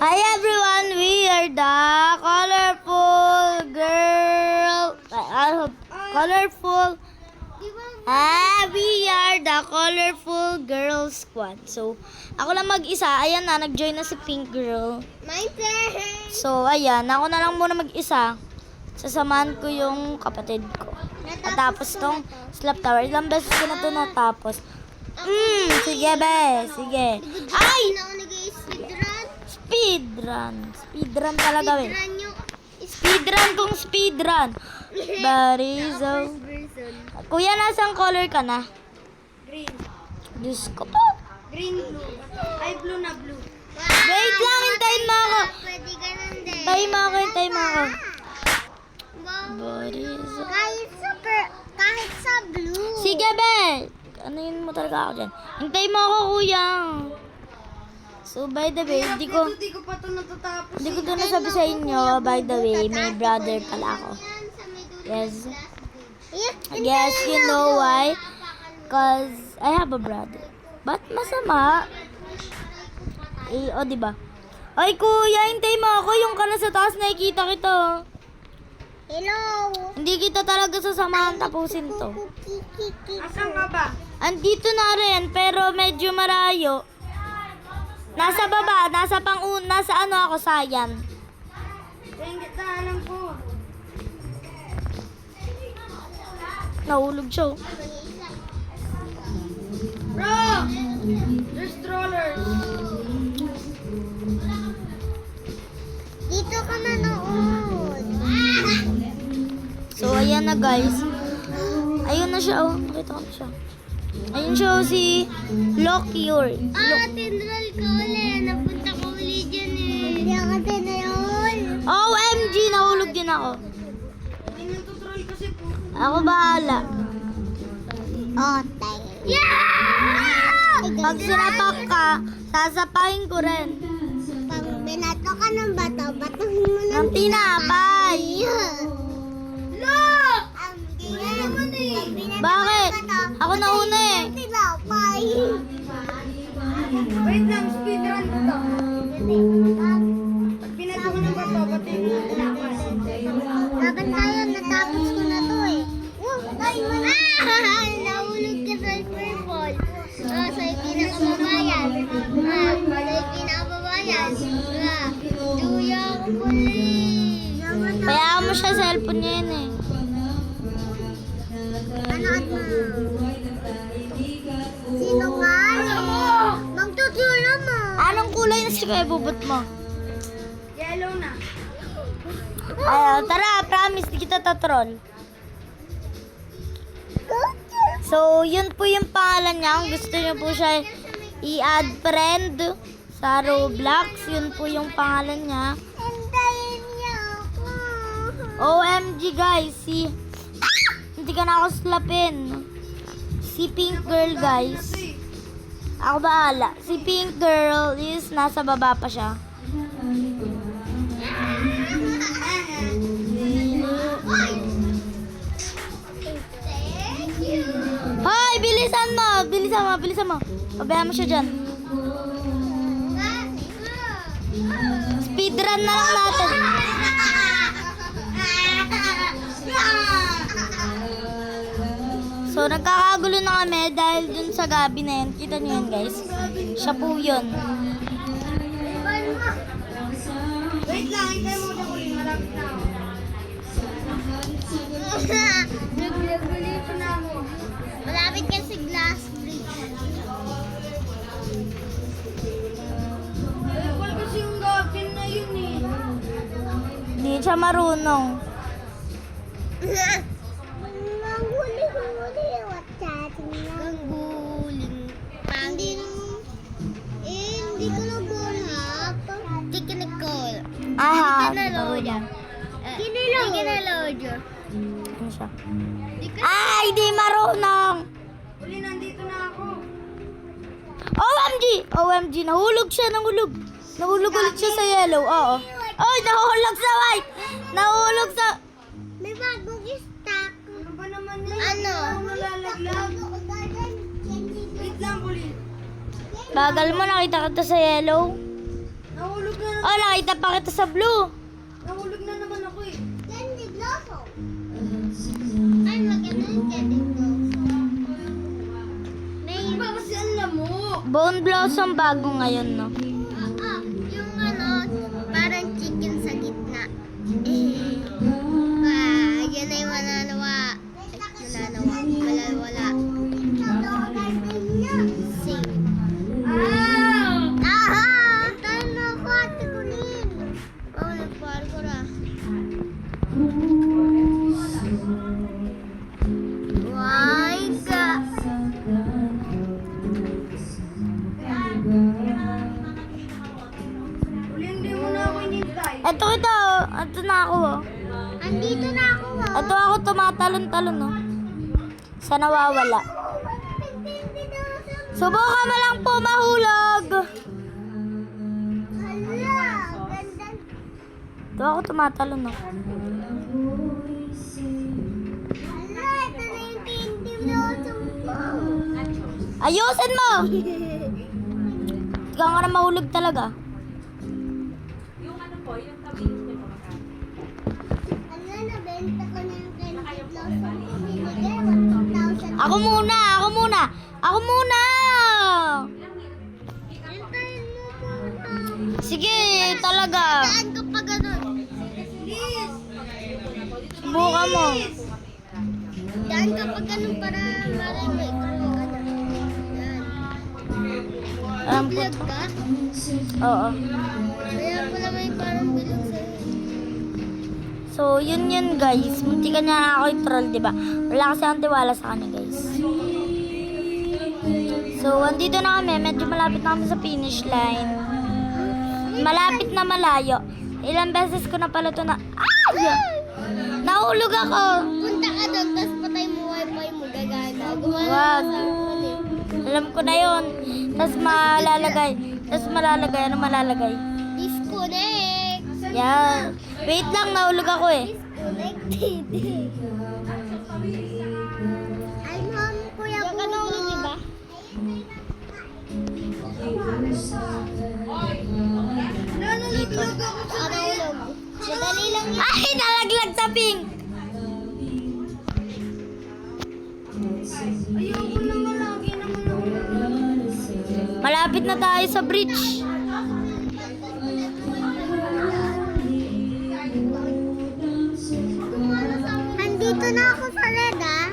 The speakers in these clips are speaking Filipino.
Hi everyone, we are the colorful girl. We are the colorful girl squad. So, ako lang mag-isa. Ayan na, nag-join na si Pink Girl. My turn. So, ayan, ako na lang muna mag-isa. Sasamahan ko yung kapatid ko. Natapos tong slap tower. Ilang beses ko na ito natapos. Sige be, sige. Ay! Ako nag-speedrun. Speedrun talaga be. Speedrun yung Speedrun kung speedrun. Barizo. first person. Kuya, nasang color ka na? Green. Diyos ko po. Green, blue. Ay, blue na blue. Wait lang, hintayin mo ako. Pwede ka nandun. Hintayin mo ako. Wow. Barizo. Kahit sa blue. Sige be. Ano yun mo talaga ako dyan? Hintayin mo ako, kuya. So, by the way, Hindi ko pa ito natatapos. Hindi ko nasabi sa inyo, by the way, may brother pala ako. Yes. Yes, you know why? Cause I have a brother. Ba't masama? Diba? Ay, kuya, hintay mo ako. Yung ka na sa taas, nakikita kita. Hello. Hindi kita talaga sasamahan tapusin to. Asan ka ba? Andito na rin, pero medyo marayo. Nasa baba, nasa ano ako, sayan. Hindi na alam ko. Nahulog siya. Bro! There's strollers. Dito ka manood. So, ayan na guys. Ayun na siya, oh. Nakita ko na siya. Ayun siya, oh, si Loki. Tinral ko ulit. Napunta ko ulit dyan eh. Hindi ako tinral. OMG, nahulog din ako. Hindi nagtutroll kasi po. Ako bahala. Tayo. Yeah! Pag sinapak ka, sasapahin ko rin. Pag binato ka ng bato, batuhin mo Ng tinapay. Look! Ang gaya naman eh. Bakit? Ako nauna eh. Tinapay. Wait lang, speedrun ko to. Pag binato ka ng bato, batuhin mo ng tinapay. Dapat tayo, natapos ko na to eh. Nahulog ka sa purple. Sa pinakababayan. Sa pinakababayan. Duya ko puli. Kaya mo siya cellphone niya yun eh. Ano? Sino nga? Magtutula mo. Anong kulay na si Kuya Bubot mo? Yellow na. Tara, promise, di kita tatroll. So, yun po yung pangalan niya. Kung gusto niyo po siya i-add friend sa Roblox, yun po yung pangalan niya. Hintayin niyo ako. OMG guys, hindi ka na ako slapin. Si Pink Girl guys. Ako bahala. Si Pink Girl is nasa baba pa siya. Thank you. Hoy, bilisan mo. Pabayaan mo siya dyan. Speedrun na lang natin. So, nagkakagulo na kami dahil dun sa gabi na yan. Kita nyo yan, guys. Siya po yun. Wait lang, hintay mo na ulit. Malapit na ako. Nagulito na ako. Malapit ka sa glass bridge. Ayun kasi yung gapin na yun eh. Hindi siya marunong. Mangguling-huli, what's happening? Mangguling. Hindi ko nag-bulhap. Hindi ka nag-call. Aha. Kinaload yan. Hindi kinaload yun. Ano siya? Ay, di marunong. Uli, nandito na ako. OMG, nahulog siya, nahulog. Nahulog ulit siya sa yellow, oo. Ay, nahulog sa white. Nahulog sa... May bagong stock. Ano ba naman yun? Ano? Nalalaglag. Wait lang, uli. Bagal mo, nakita kita sa yellow. Nahulog Nahulog na naman. Oh, nakita pa kita sa blue. Nahulog na naman ako eh. Candy Blossom. Ay, maganda yung Candy Blossom. May iba kasi ang lamok. Bone Blossom bago ngayon, no? Yung ano, parang chicken sa gitna. Yan ay mananawa. Mananawa. Wala. Sing. Aha! Tayo na ako, ate Kulin. Oh, nagpahal ko na. Why ka? Hindi mo na ako inintay. Ito ito. Ito na ako. Oh. Andito na ako. Ito ako tumatalon-talon, no? Sa nawawala. Subukan mo lang po mahulog. Hala, ganda. Ito ako tumatalon, no? Hala, ito na yung Candy Blossom ko. Ayusin mo! Ikaw nga na mahulog talaga. Hala, nabenta ko na yung Candy Blossom ko. Binigay 1,000. Ako muna! Hintayin mo muna. Sige, talaga. Daan ka pa ganun. Please. Subukan mo. Daan ka pa ganun para malay mo ikaw yung ano. Yan. Alam ko Vlog to. ka? Oo. Kaya pala may parang bilog sa'yo. So, yun guys. Munti ka niya ako i-troll, diba? Wala kasi akong tiwala sa kanya, guys. So, andito na kami. Medyo malapit na kami sa finish line. Malapit na malayo. Ilang beses ko na pala ito na... Ay! Nahulog ako. Punta ka doon, tapos patay mo wifi mo, gagana. Gumana Wag. ka sa phone eh. Alam ko na yun. Tapos malalagay. Ano malalagay? Disconnect. Yan. Wait lang, nahulog ako eh. Disconnected. Ay, ma'am, kuya ko. Ka nahulog, diba? Dito. Ka nahulog. Madali lang yun. Ay, nalaglag sa pink. Ayoko naman lagi naman nahulog. Malapit na tayo sa bridge. Nandito na ako sa red, ah.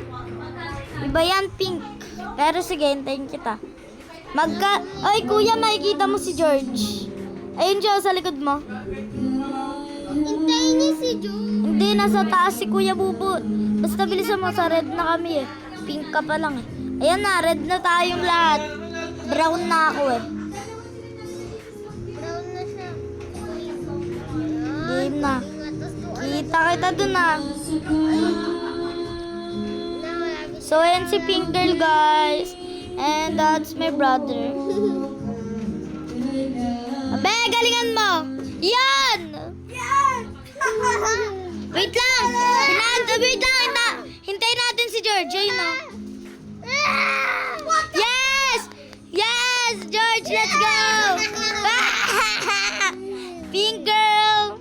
Iba yan, pink. Pero sige, hintayin kita. Ay, kuya, makikita mo si George. Ayun siya, sa likod mo. Hintayin niyo si June. Hindi, nasa taas si Kuya Bubut. Basta bilisan mo, sa red na kami eh. Pink ka pa lang eh. Ayan na, red na tayong lahat. Brown na ako eh. Brown na siya. Game na. Kita kita dun ah. So, ayan si Pink Girl, guys. And that's my brother. Abe, galingan mo! Yan! Wait lang! Wait lang! Hintayin natin si George. Ayun o. Yes! Yes! George, let's go! Pink girl!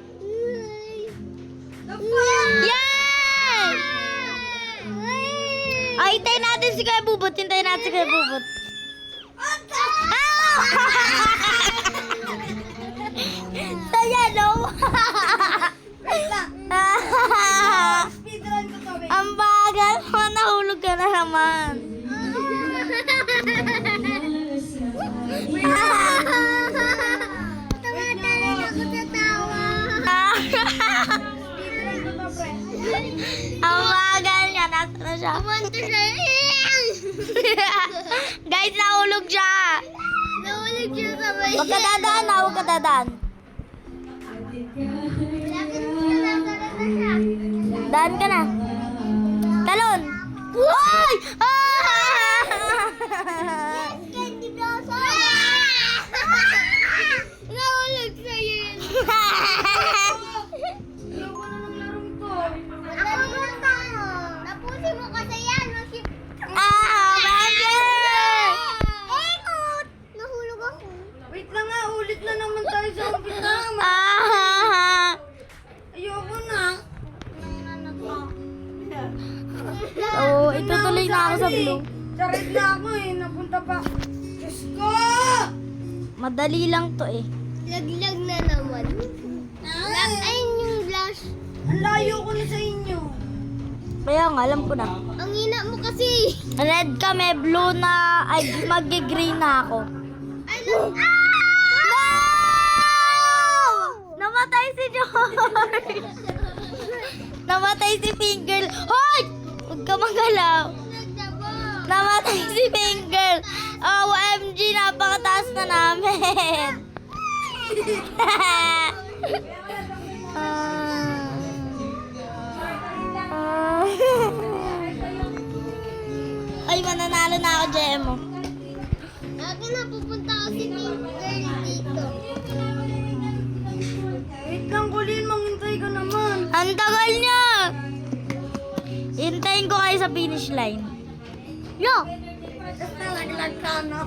Yes! Ay, hintayin natin si Kuya Bubot. Hintayin natin si Kuya Bubot. Saya, no? Ang bagal mo, nahulog ka na naman. Tumatalan ako sa tawa. Ang bagal niya, nasa na siya. Kumanta siya. Guys, nahulog siya. Nahulog siya sa may... Huwag ka dadaan na, huwag ka dadaan. Lapit mo na lang na siya. Daan ka na. Talon! Uy! Candy Blossom! Nahulog sa'yo yun. Ako gusto mo. Tapusin mo kasi yan. Bakit? Ekot! Nahulog ako. Wait lang nga, ulit na naman tayo sa umpisa. sa blue. Charit na ako eh. Napunta pa. Diyos ko! Madali lang to eh. Laglag na naman. Ayun yung blush. Ang layo ko na sa inyo. Kaya nga, alam ko na. Ang hina mo kasi. Red kami, blue na, ay mag-green na ako. Ay, no! Namatay si George! Namatay si Finger. Hoy! Huwag ka magalaw. Namatay si Finger. OMG, napakataas na namin. Ay, mananalo na ako, Jemo. Akin na pupunta kasi pink girl dito. Wait lang, Colin. Manghintay ka naman. Ang tagal niya! Hintayin ko kayo sa finish line. Look! Tapos nalaglag ka, no?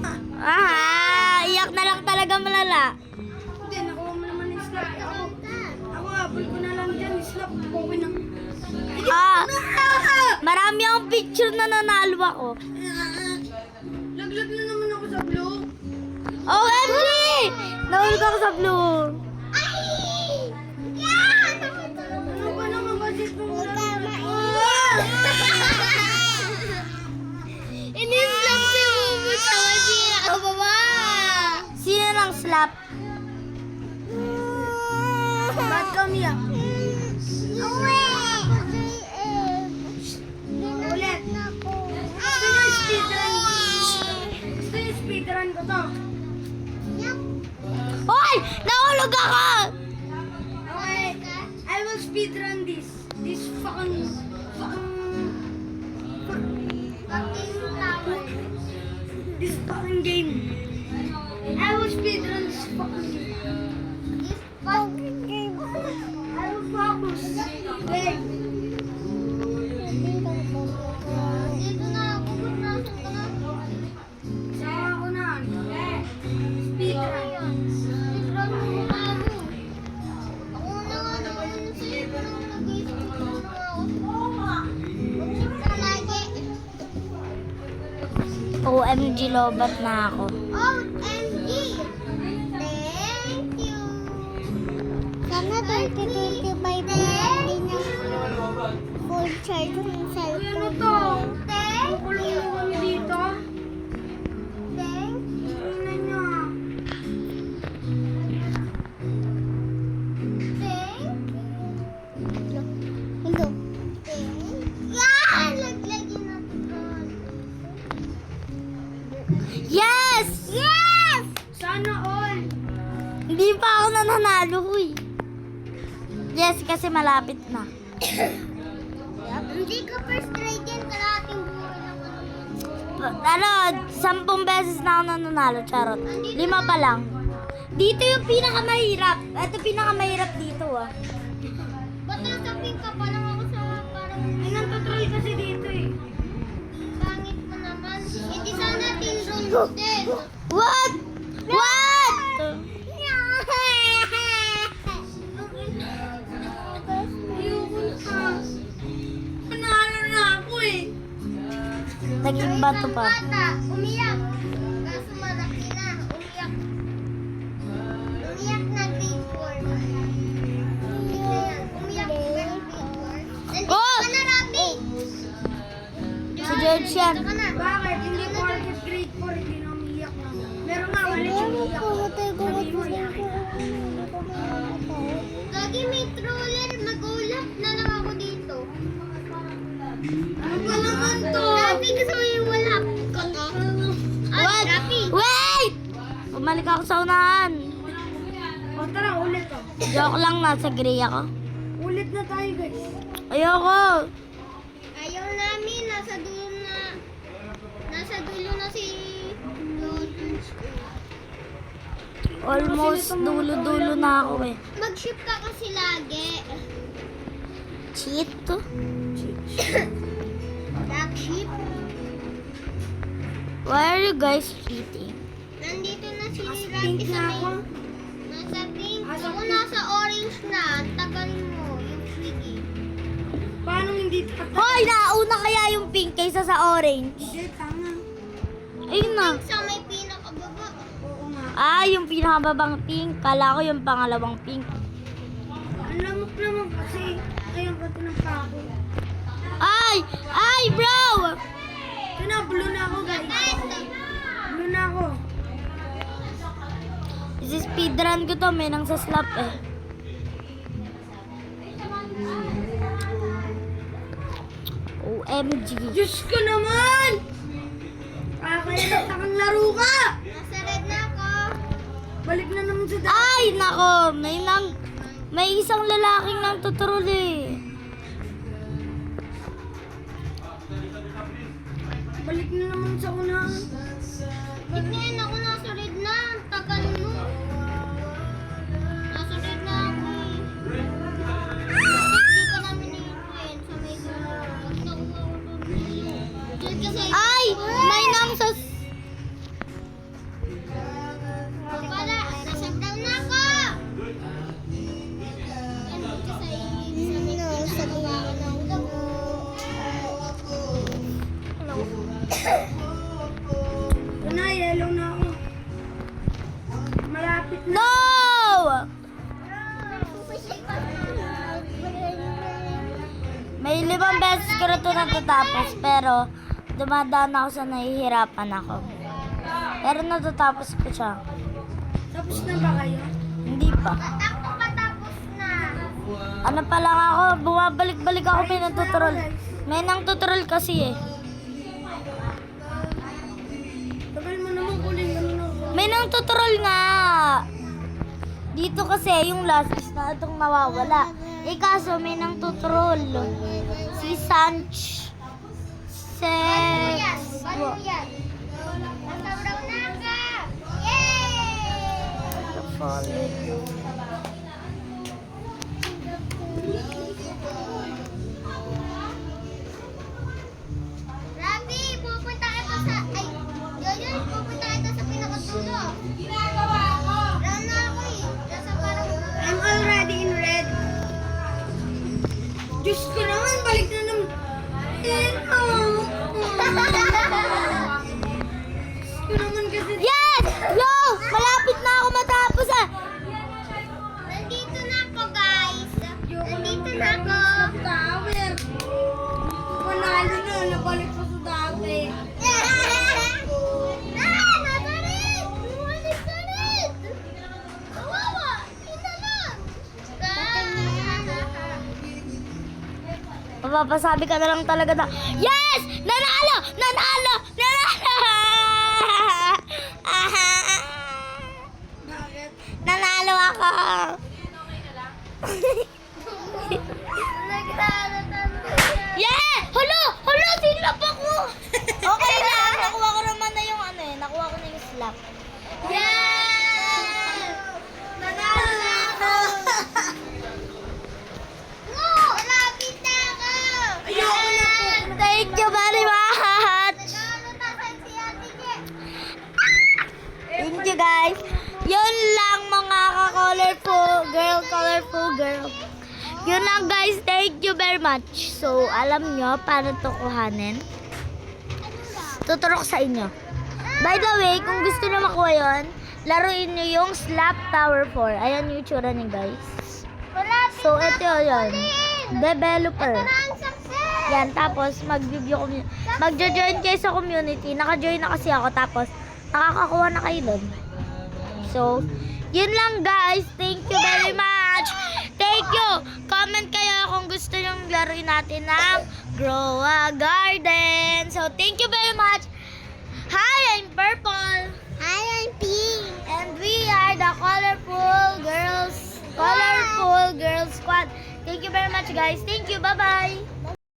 Iyak na lang talaga malala. Hindi, nakuha mo naman yung slap. Ako, habol ko na lang dyan. Slap ko na. Marami akong picture na nanalo ako. Laglag na naman ako sa blue. OMG! Nahulog ako sa blue. Ay! Yeah! Ano ba naman kasi itong Ini-slap si Bubu sa masira ka baba! Sino nang slap? Ba't kami ah? Ulit. Gusto nyo speedrun? Gusto nyo speedrun ko to? Hoy! Nahulog ako! Okay. I will speedrun this. This fucking this fucking game. I will speedrun this fucking game. I will focus. Wait. Dito na ako, nasaan ka na? Saka ako na. Speedrun. Speedrun mo na ako. Ako na nga naman sa'yo, pero nag-i-speedrun na ako. Mag-ship ka lagi. OMG, lobat na ako. OMG! Thank you! Sana 2025 na din ang full charge ng Uy, ano cellphone. to? Thank Kukulong you! mo kami dito? Thank you! Tingnan nyo ah. Thank you! Hello? Yan! Laglagin na ito. Yes! Yes! Sana all. Hindi pa ako nananalo, huy. Yes, kasi malapit na. Hindi ka first grade yan, kalahating buhay lang ano. 10 beses na ako nananalo, charot. 5 pa lang. Dito yung pinakamahirap. Ito pinakamahirap dito, ah. Ba't nasapin ka pa lang ako sa parang Ay, nantotroll kasi dito eh. pangit mo naman? Hindi sana tinroll din. What? What? Ayoko na. Panalo na ako eh. Naging bato pa. Bata, umiyak. Kaso malaki na, umiyak. Umiyak na grade 4. Umiyak grade 4. Nandito Oh! ka na, Rabi. Si George yan. Nandito ka na. Bakit? Hindi porket grade 4, hindi na umiiyak na. Meron nga ulit yung umiiyak. Sabi mo yan. Lagi may troller, mag-ulap na lang ako dito. Ano ba naman to? Rabi, gusto mo yung ulap ko to? Ay, What? Rabi. Wait! Bumalik ako sa unahan. O tara, ulit oh. Joke lang, nasa gray ako. Ulit na tayo guys. Ayoko. Ayaw namin, nasa dulo na si Lodge. Almost dulo-dulo na ako eh. Mag-ship ka kasi lagi. Cheat to? Black sheep. Why are you guys cheating? Nandito na si Mas Rabi pink sa na ako. nasa pink. Nasa Ako pink. nasa orange na. Ang tagal mo, yung Swiggy. Paano hindi pa. Hoy, nauna kaya yung pink kaysa sa orange? Hindi, tama. Ayun na. Sa may pinakababa. Oo nga. Ah, yung pinakamabang pink. Kala ko yung pangalawang pink. Ang lamok naman kasi. Kaya ka ito ng pako. Ay! Ay, bro! Ito na, blue na ako guys. Blue na ako. Speedrun ko to. May nang sa slap eh. OMG. Diyos ko naman! Kaya kang laro ka! Nasa red na ako. Balik na naman sa dati. Ay, nako. May isang lalaking nang tuturol eh. Balik na naman sa unahan. Ba't ngayon ako nasa red na? Ang tagal mo. Nasa red na ako eh. Bakit di ka namin i-friend sa may dulo? Ba't nakuha ko doon? Diyan kasi... Ay! May nang sa... Wala, nasa brown na ako! Ano kasi sa baba ko ng labo. Ito na, yellow na ako. Malapit na. No! May 5 beses ko na ito natatapos, pero dumadaan ako sa nahihirapan ako. Pero natatapos ko siya. Tapos na ba kayo? Hindi pa. Ako matapos na. Ano pa lang ako, bumabalik-balik ako may nang tutorial. May nang tutorial kasi eh. Tagal mo naman kuling ano na ako. May nang tutorial nga. Dito kasi yung last is na itong nawawala. Eh kaso may nang tutorial. Si Sanch. Yan, balo yan. Nasa brown na ako. Yay! Rabi, pupunta kita sa... Ay, Yoyoy, pupunta kita sa pinakatulo. Ginagawa ko. Brown na ako eh. Nasa parang... I'm already in red. Diyos ko naman, balik na naman. Diyos ko naman kasi. Yes! Yo! Malapit na ako matapos ah! Nandito na ako, guys. Nandito na ako. Tower. Panalo na, nabalik pa sa dati. Nasa red! Bumalik sa red! Kawawa! Ina lang! Mapapasabi ka na lang talaga na, yes! Nanalo! Nanalo! Nanalo! Bakit? Nanalo ako! Yeah! Hala! Hala! Sinlap ako! Okay lang. Nakuha ko naman na yung ano eh. Nakuha ko na yung slap. Yes! Nanalo na ako! No! Malapit na ako! Ayoko na po. Thank you very much! Nagano na kayo si Ate Ge? Thank you guys. Yun lang mga colorful girl. Yun lang guys. Thank you very much. So, alam nyo paano to kuhanin. Tuturo ko sa inyo. By the way, kung gusto nyo makuha yun, laruin nyo yung Slap Tower 4. Ayan yung itsura niya guys. Malapit So, ito yun. Developer. na ang success! Yan, tapos magjo-join kayo sa community. Naka-join na kasi ako, tapos nakakakuha na kayo doon. So, yun lang guys. Thank you very much. Thank you. Comment kayo kung gusto nyong laruin natin ng Grow a Garden. So, thank you very much. Hi, I'm Purple. Hi, I'm Pink. And we are the Colorful Girls Squad. Thank you very much guys. Thank you. Bye-bye.